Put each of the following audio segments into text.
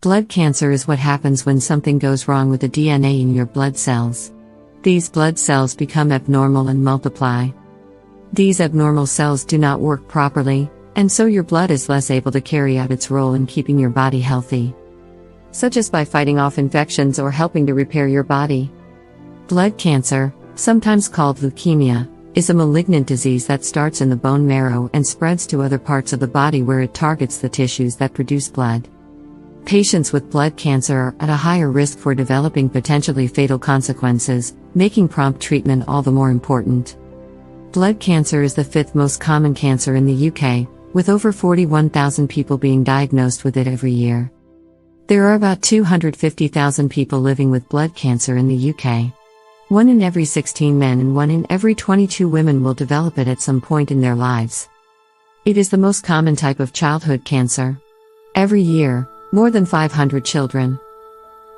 Blood cancer is what happens when something goes wrong with the DNA in your blood cells. These blood cells become abnormal and multiply. These abnormal cells do not work properly, and so your blood is less able to carry out its role in keeping your body healthy, such as by fighting off infections or helping to repair your body. Blood cancer, sometimes called leukemia, is a malignant disease that starts in the bone marrow and spreads to other parts of the body where it targets the tissues that produce blood. Patients with blood cancer are at a higher risk for developing potentially fatal consequences, making prompt treatment all the more important. Blood cancer is the fifth most common cancer in the UK, with over 41,000 people being diagnosed with it every year. There are about 250,000 people living with blood cancer in the UK. 1 in every 16 men and 1 in every 22 women will develop it at some point in their lives. It is the most common type of childhood cancer. Every year, more than 500 children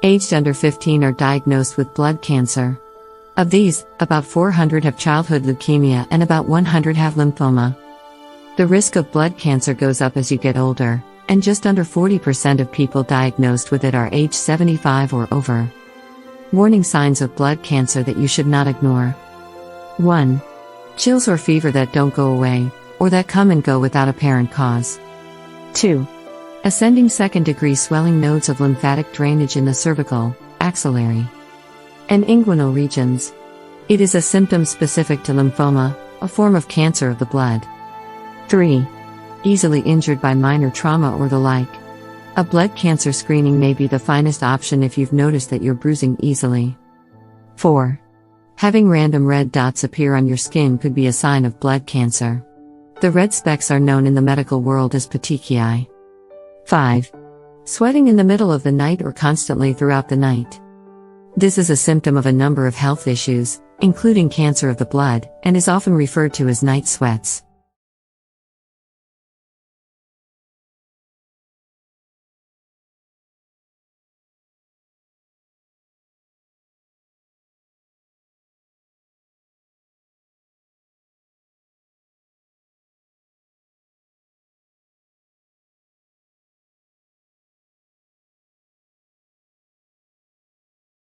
aged under 15 are diagnosed with blood cancer. Of these, about 400 have childhood leukemia and about 100 have lymphoma. The risk of blood cancer goes up as you get older, and just under 40% of people diagnosed with it are age 75 or over. Warning signs of blood cancer that you should not ignore. 1. Chills or fever that don't go away, or that come and go without apparent cause. 2. Ascending second-degree swelling nodes of lymphatic drainage in the cervical, axillary, and inguinal regions. It is a symptom specific to lymphoma, a form of cancer of the blood. 3. Easily injured by minor trauma or the like. A blood cancer screening may be the finest option if you've noticed that you're bruising easily. 4. Having random red dots appear on your skin could be a sign of blood cancer. The red specks are known in the medical world as petechiae. 5. Sweating in the middle of the night or constantly throughout the night. This is a symptom of a number of health issues, including cancer of the blood, and is often referred to as night sweats.